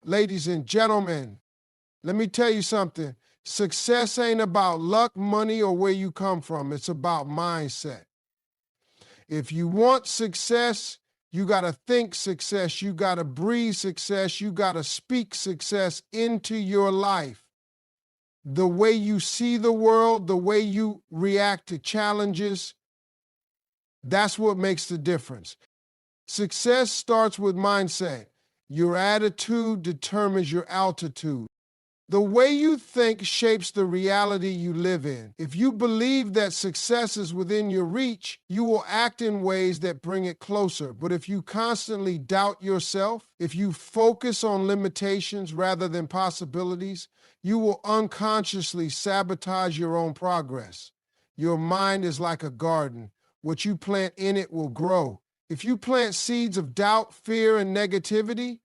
Ladies and gentlemen, let me tell you something. Success ain't about luck, money, or where you come from. It's about mindset. If you want success, you got to think success. You got to breathe success. You got to speak success into your life. The way you see the world, the way you react to challenges, that's what makes the difference. Success starts with mindset. Your attitude determines your altitude. The way you think shapes the reality you live in. If you believe that success is within your reach, you will act in ways that bring it closer. But if you constantly doubt yourself, if you focus on limitations rather than possibilities, you will unconsciously sabotage your own progress. Your mind is like a garden. What you plant in it will grow. If you plant seeds of doubt, fear, and negativity,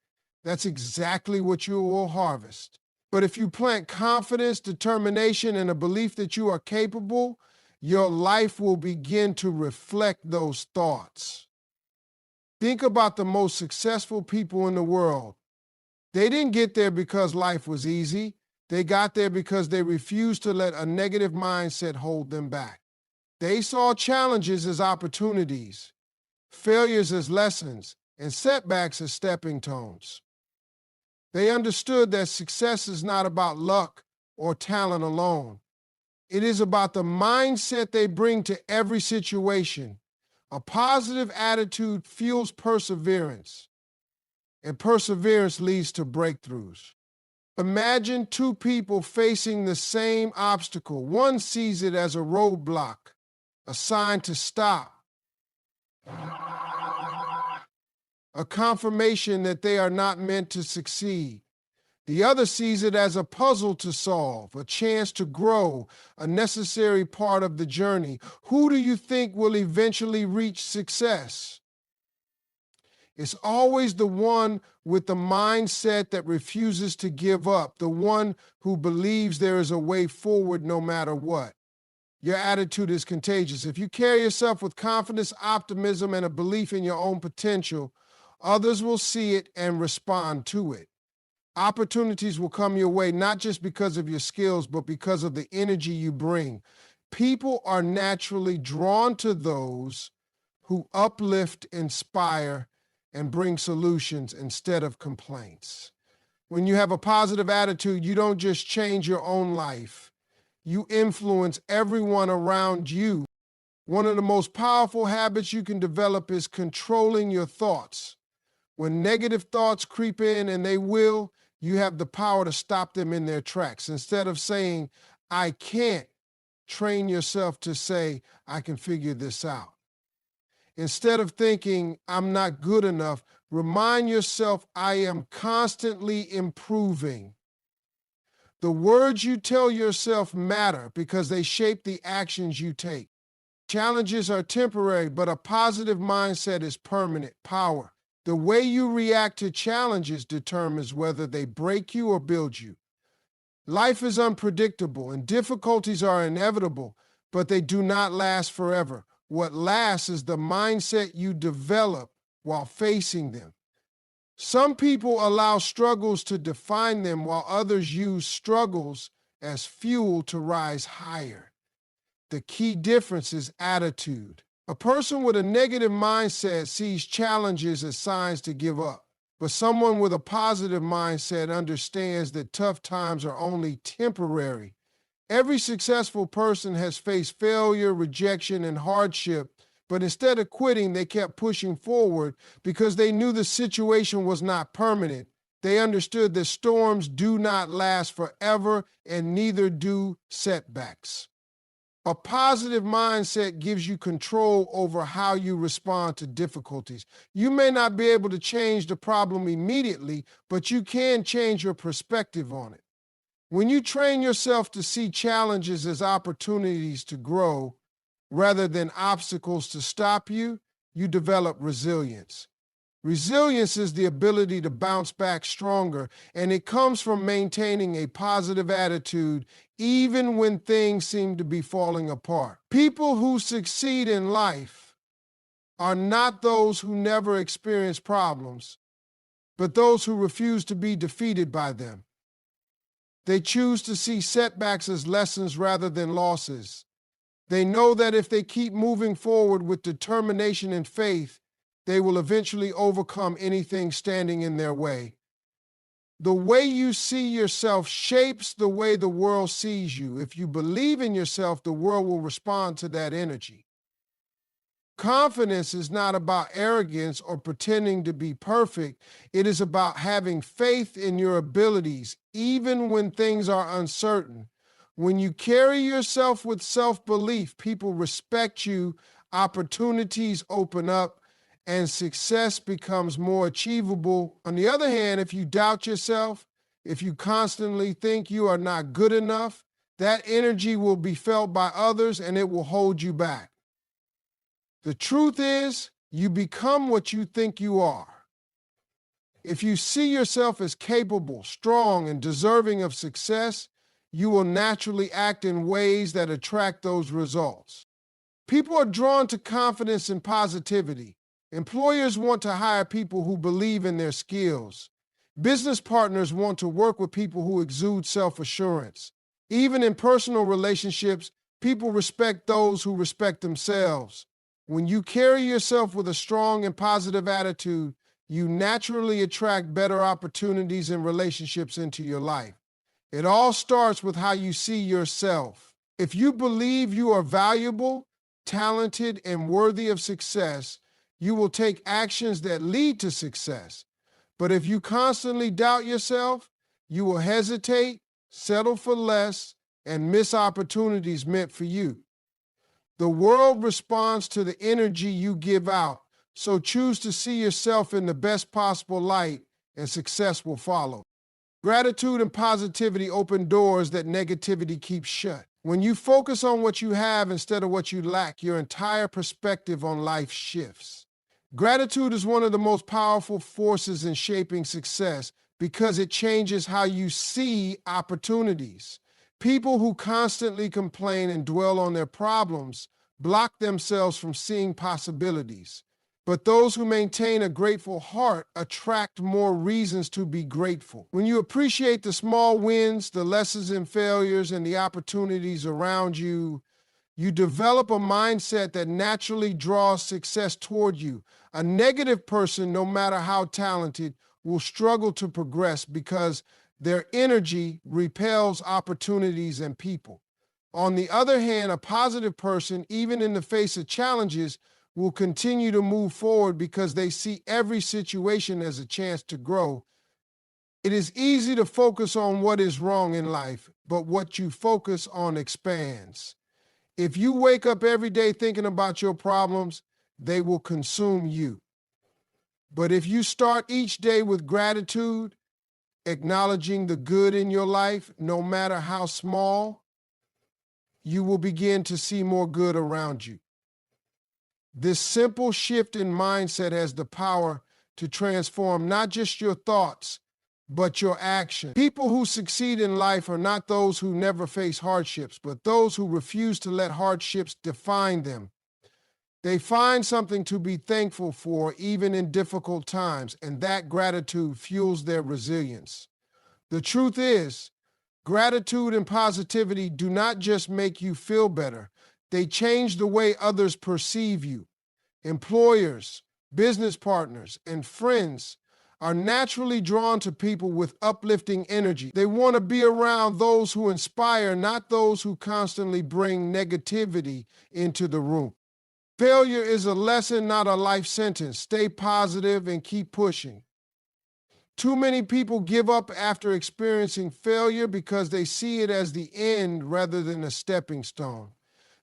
that's exactly what you will harvest. But if you plant confidence, determination, and a belief that you are capable, your life will begin to reflect those thoughts. Think about the most successful people in the world. They didn't get there because life was easy. They got there because they refused to let a negative mindset hold them back. They saw challenges as opportunities, failures as lessons, and setbacks as stepping stones. They understood that success is not about luck or talent alone. It is about the mindset they bring to every situation. A positive attitude fuels perseverance, and perseverance leads to breakthroughs. Imagine two people facing the same obstacle. One sees it as a roadblock, a sign to stop, a confirmation that they are not meant to succeed. The other sees it as a puzzle to solve, a chance to grow, a necessary part of the journey. Who do you think will eventually reach success? It's always the one with the mindset that refuses to give up, the one who believes there is a way forward no matter what. Your attitude is contagious. If you carry yourself with confidence, optimism, and a belief in your own potential, others will see it and respond to it. Opportunities will come your way, not just because of your skills, but because of the energy you bring. People are naturally drawn to those who uplift, inspire, and bring solutions instead of complaints. When you have a positive attitude, you don't just change your own life. You influence everyone around you. One of the most powerful habits you can develop is controlling your thoughts. When negative thoughts creep in, and they will, you have the power to stop them in their tracks. Instead of saying, I can't, train yourself to say, I can figure this out. Instead of thinking, I'm not good enough, remind yourself, I am constantly improving. The words you tell yourself matter because they shape the actions you take. Challenges are temporary, but a positive mindset is permanent power. The way you react to challenges determines whether they break you or build you. Life is unpredictable and difficulties are inevitable, but they do not last forever. What lasts is the mindset you develop while facing them. Some people allow struggles to define them, while others use struggles as fuel to rise higher. The key difference is attitude. A person with a negative mindset sees challenges as signs to give up, but someone with a positive mindset understands that tough times are only temporary. Every successful person has faced failure, rejection, and hardship, but instead of quitting, they kept pushing forward because they knew the situation was not permanent. They understood that storms do not last forever, and neither do setbacks. A positive mindset gives you control over how you respond to difficulties. You may not be able to change the problem immediately, but you can change your perspective on it. When you train yourself to see challenges as opportunities to grow rather than obstacles to stop you, you develop resilience. Resilience is the ability to bounce back stronger, and it comes from maintaining a positive attitude even when things seem to be falling apart. People who succeed in life are not those who never experience problems, but those who refuse to be defeated by them. They choose to see setbacks as lessons rather than losses. They know that if they keep moving forward with determination and faith, they will eventually overcome anything standing in their way. The way you see yourself shapes the way the world sees you. If you believe in yourself, the world will respond to that energy. Confidence is not about arrogance or pretending to be perfect. It is about having faith in your abilities, even when things are uncertain. When you carry yourself with self-belief, people respect you, opportunities open up, and success becomes more achievable. On the other hand, if you doubt yourself, if you constantly think you are not good enough, that energy will be felt by others and it will hold you back. The truth is, you become what you think you are. If you see yourself as capable, strong, and deserving of success, you will naturally act in ways that attract those results. People are drawn to confidence and positivity. Employers want to hire people who believe in their skills. Business partners want to work with people who exude self-assurance. Even in personal relationships, people respect those who respect themselves. When you carry yourself with a strong and positive attitude, you naturally attract better opportunities and relationships into your life. It all starts with how you see yourself. If you believe you are valuable, talented, and worthy of success, you will take actions that lead to success. But if you constantly doubt yourself, you will hesitate, settle for less, and miss opportunities meant for you. The world responds to the energy you give out, so choose to see yourself in the best possible light, and success will follow. Gratitude and positivity open doors that negativity keeps shut. When you focus on what you have instead of what you lack, your entire perspective on life shifts. Gratitude is one of the most powerful forces in shaping success because it changes how you see opportunities. People who constantly complain and dwell on their problems block themselves from seeing possibilities. But those who maintain a grateful heart attract more reasons to be grateful. When you appreciate the small wins, the lessons in failures, and the opportunities around you, you develop a mindset that naturally draws success toward you. A negative person, no matter how talented, will struggle to progress because their energy repels opportunities and people. On the other hand, a positive person, even in the face of challenges, will continue to move forward because they see every situation as a chance to grow. It is easy to focus on what is wrong in life, but what you focus on expands. If you wake up every day thinking about your problems, they will consume you. But if you start each day with gratitude, acknowledging the good in your life, no matter how small, you will begin to see more good around you. This simple shift in mindset has the power to transform not just your thoughts, but your action. People who succeed in life are not those who never face hardships, but those who refuse to let hardships define them. They find something to be thankful for even in difficult times, and that gratitude fuels their resilience. The truth is, gratitude and positivity do not just make you feel better, they change the way others perceive you. Employers, business partners, and friends are naturally drawn to people with uplifting energy. They want to be around those who inspire, not those who constantly bring negativity into the room. Failure is a lesson, not a life sentence. Stay positive and keep pushing. Too many people give up after experiencing failure because they see it as the end rather than a stepping stone.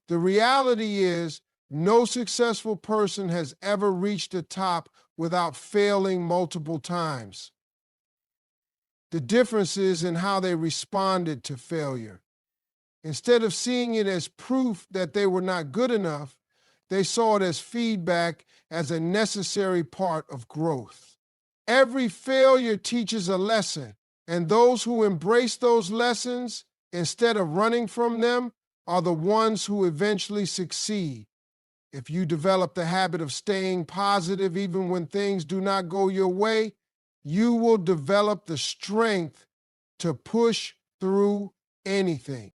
The reality is, no successful person has ever reached the top without failing multiple times. The difference is in how they responded to failure. Instead of seeing it as proof that they were not good enough, they saw it as feedback, as a necessary part of growth. Every failure teaches a lesson, and those who embrace those lessons instead of running from them are the ones who eventually succeed. If you develop the habit of staying positive even when things do not go your way, you will develop the strength to push through anything.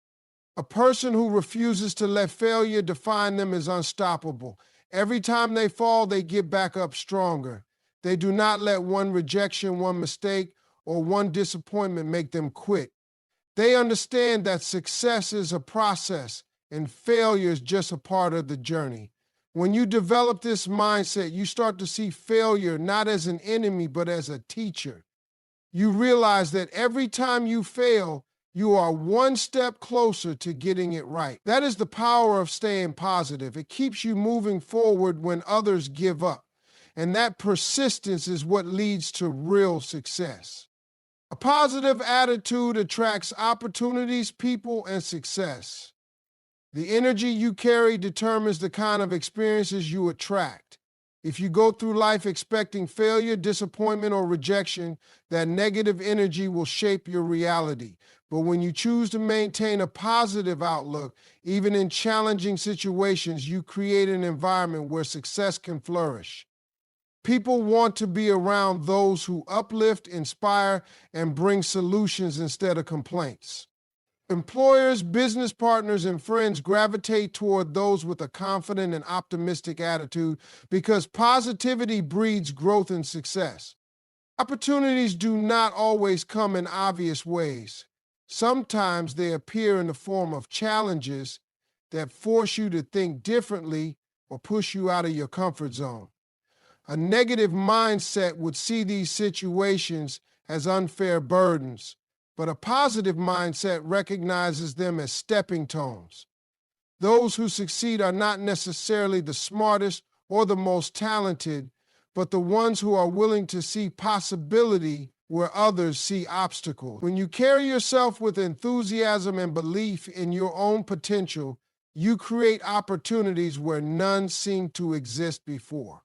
A person who refuses to let failure define them is unstoppable. Every time they fall, they get back up stronger. They do not let one rejection, one mistake, or one disappointment make them quit. They understand that success is a process and failure is just a part of the journey. When you develop this mindset, you start to see failure not as an enemy, but as a teacher. You realize that every time you fail, you are one step closer to getting it right. That is the power of staying positive. It keeps you moving forward when others give up. And that persistence is what leads to real success. A positive attitude attracts opportunities, people, and success. The energy you carry determines the kind of experiences you attract. If you go through life expecting failure, disappointment, or rejection, that negative energy will shape your reality. But when you choose to maintain a positive outlook, even in challenging situations, you create an environment where success can flourish. People want to be around those who uplift, inspire, and bring solutions instead of complaints. Employers, business partners, and friends gravitate toward those with a confident and optimistic attitude because positivity breeds growth and success. Opportunities do not always come in obvious ways. Sometimes they appear in the form of challenges that force you to think differently or push you out of your comfort zone. A negative mindset would see these situations as unfair burdens, but a positive mindset recognizes them as stepping stones. Those who succeed are not necessarily the smartest or the most talented, but the ones who are willing to see possibility where others see obstacles. When you carry yourself with enthusiasm and belief in your own potential, you create opportunities where none seemed to exist before.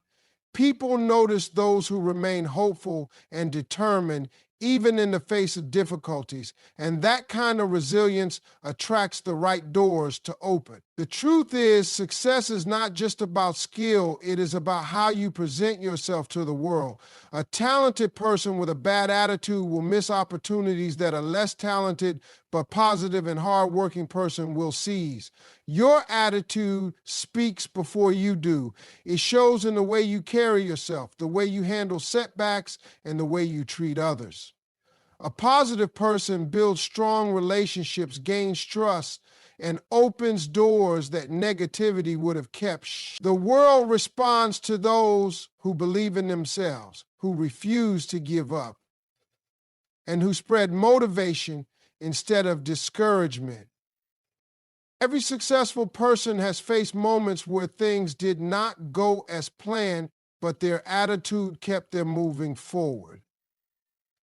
People notice those who remain hopeful and determined even in the face of difficulties, and that kind of resilience attracts the right doors to open. The truth is, success is not just about skill, it is about how you present yourself to the world. A talented person with a bad attitude will miss opportunities that a less talented but positive and hardworking person will seize. Your attitude speaks before you do. It shows in the way you carry yourself, the way you handle setbacks, and the way you treat others. A positive person builds strong relationships, gains trust, and opens doors that negativity would have kept shut. The world responds to those who believe in themselves, who refuse to give up, and who spread motivation instead of discouragement. Every successful person has faced moments where things did not go as planned, but their attitude kept them moving forward.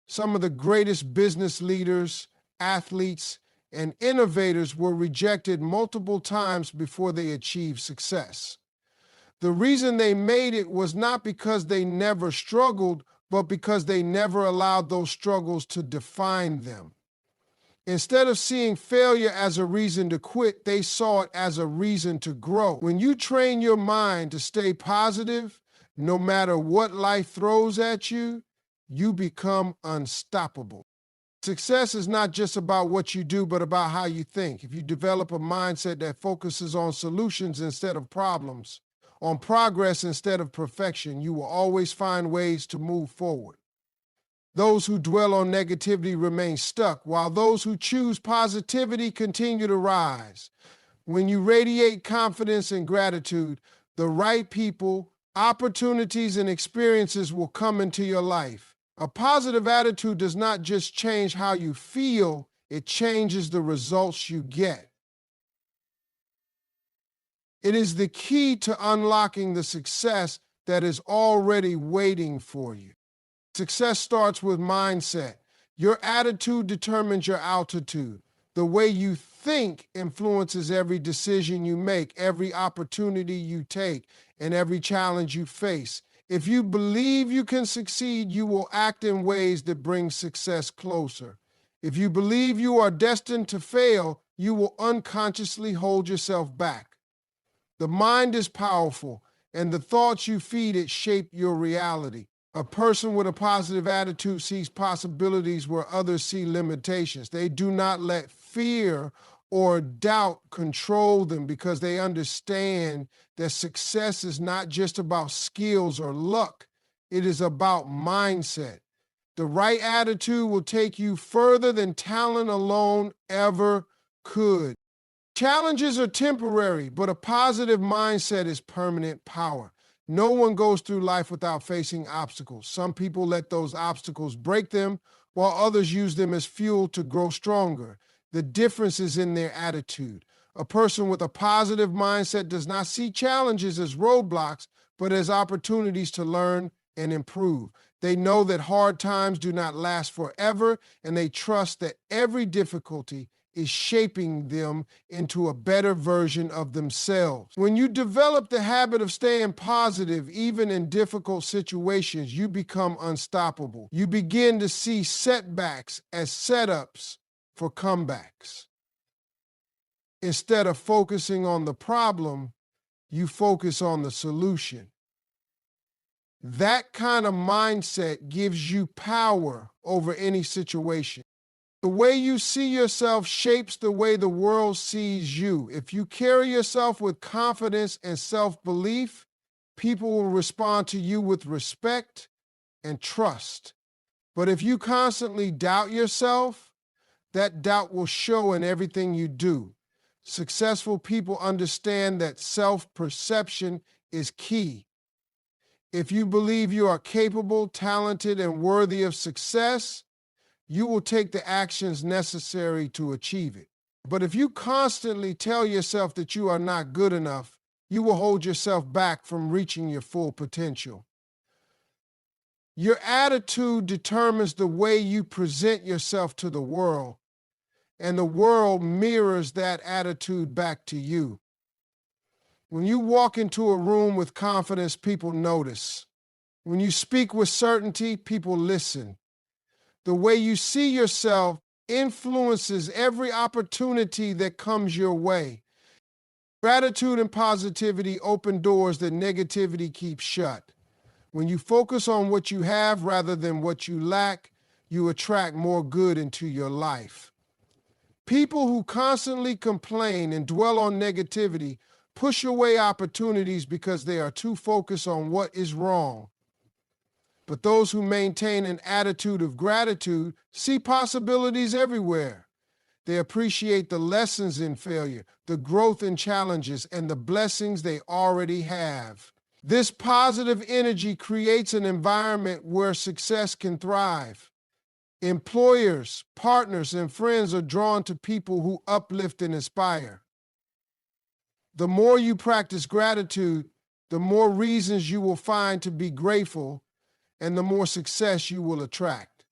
Some of the greatest business leaders, athletes, and innovators were rejected multiple times before they achieved success. The reason they made it was not because they never struggled, but because they never allowed those struggles to define them. Instead of seeing failure as a reason to quit, they saw it as a reason to grow. When you train your mind to stay positive, no matter what life throws at you, you become unstoppable. Success is not just about what you do, but about how you think. If you develop a mindset that focuses on solutions instead of problems, on progress instead of perfection, you will always find ways to move forward. Those who dwell on negativity remain stuck, while those who choose positivity continue to rise. When you radiate confidence and gratitude, the right people, opportunities, and experiences will come into your life. A positive attitude does not just change how you feel, it changes the results you get. It is the key to unlocking the success that is already waiting for you. Success starts with mindset. Your attitude determines your altitude. The way you think influences every decision you make, every opportunity you take, and every challenge you face. If you believe you can succeed, you will act in ways that bring success closer. If you believe you are destined to fail, you will unconsciously hold yourself back. The mind is powerful, and the thoughts you feed it shape your reality. A person with a positive attitude sees possibilities where others see limitations. They do not let fear or doubt control them because they understand that success is not just about skills or luck. It is about mindset. The right attitude will take you further than talent alone ever could. Challenges are temporary, but a positive mindset is permanent power. No one goes through life without facing obstacles. Some people let those obstacles break them, while others use them as fuel to grow stronger. The difference is in their attitude. A person with a positive mindset does not see challenges as roadblocks, but as opportunities to learn and improve. They know that hard times do not last forever, and they trust that every difficulty is shaping them into a better version of themselves. When you develop the habit of staying positive, even in difficult situations, you become unstoppable. You begin to see setbacks as setups for comebacks. Instead of focusing on the problem, you focus on the solution. That kind of mindset gives you power over any situation. The way you see yourself shapes the way the world sees you. If you carry yourself with confidence and self-belief, people will respond to you with respect and trust. But if you constantly doubt yourself, that doubt will show in everything you do. Successful people understand that self-perception is key. If you believe you are capable, talented, and worthy of success, you will take the actions necessary to achieve it. But if you constantly tell yourself that you are not good enough, you will hold yourself back from reaching your full potential. Your attitude determines the way you present yourself to the world, and the world mirrors that attitude back to you. When you walk into a room with confidence, people notice. When you speak with certainty, people listen. The way you see yourself influences every opportunity that comes your way. Gratitude and positivity open doors that negativity keeps shut. When you focus on what you have rather than what you lack, you attract more good into your life. People who constantly complain and dwell on negativity push away opportunities because they are too focused on what is wrong. But those who maintain an attitude of gratitude see possibilities everywhere. They appreciate the lessons in failure, the growth in challenges, and the blessings they already have. This positive energy creates an environment where success can thrive. Employers, partners, and friends are drawn to people who uplift and inspire. The more you practice gratitude, the more reasons you will find to be grateful, and the more success you will attract.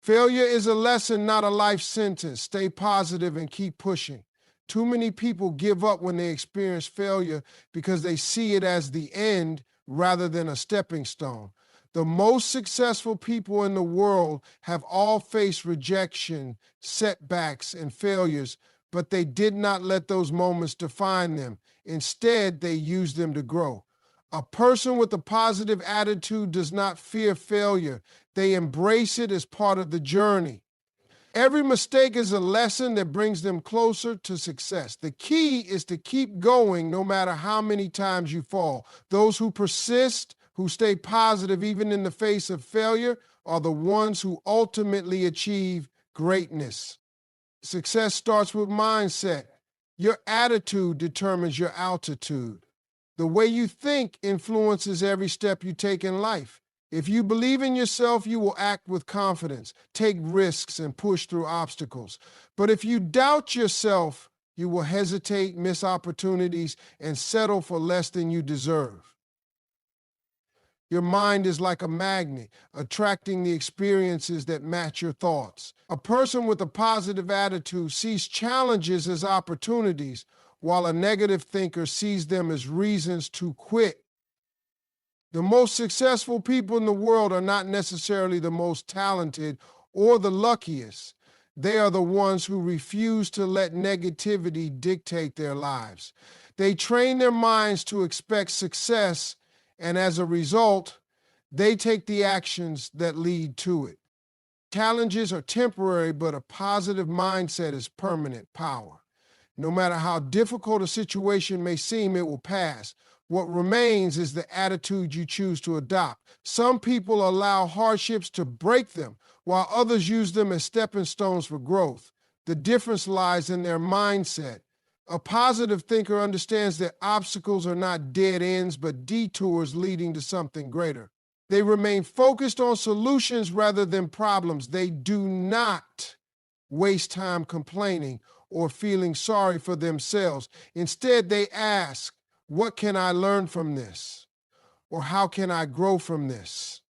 Failure is a lesson, not a life sentence. Stay positive and keep pushing. Too many people give up when they experience failure because they see it as the end rather than a stepping stone. The most successful people in the world have all faced rejection, setbacks, and failures, but they did not let those moments define them. Instead, they used them to grow. A person with a positive attitude does not fear failure. They embrace it as part of the journey. Every mistake is a lesson that brings them closer to success. The key is to keep going no matter how many times you fall. Those who persist, who stay positive even in the face of failure, are the ones who ultimately achieve greatness. Success starts with mindset. Your attitude determines your altitude. The way you think influences every step you take in life. If you believe in yourself, you will act with confidence, take risks, and push through obstacles. But if you doubt yourself, you will hesitate, miss opportunities, and settle for less than you deserve. Your mind is like a magnet, attracting the experiences that match your thoughts. A person with a positive attitude sees challenges as opportunities, while a negative thinker sees them as reasons to quit. The most successful people in the world are not necessarily the most talented or the luckiest. They are the ones who refuse to let negativity dictate their lives. They train their minds to expect success, and as a result, They take the actions that lead to it. Challenges are temporary, but a positive mindset is permanent power. No matter how difficult a situation may seem, it will pass. What remains is the attitude you choose to adopt. Some people allow hardships to break them, while others use them as stepping stones for growth. The difference lies in their mindset. A positive thinker understands that obstacles are not dead ends, but detours leading to something greater. They remain focused on solutions rather than problems. They do not waste time complaining or feeling sorry for themselves. Instead, they ask, what can I learn from this? Or how can I grow from this?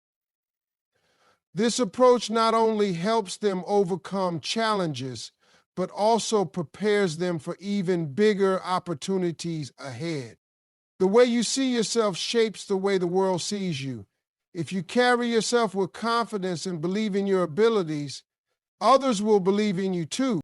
This approach not only helps them overcome challenges, but also prepares them for even bigger opportunities ahead. The way you see yourself shapes the way the world sees you. If you carry yourself with confidence and believe in your abilities, others will believe in you too.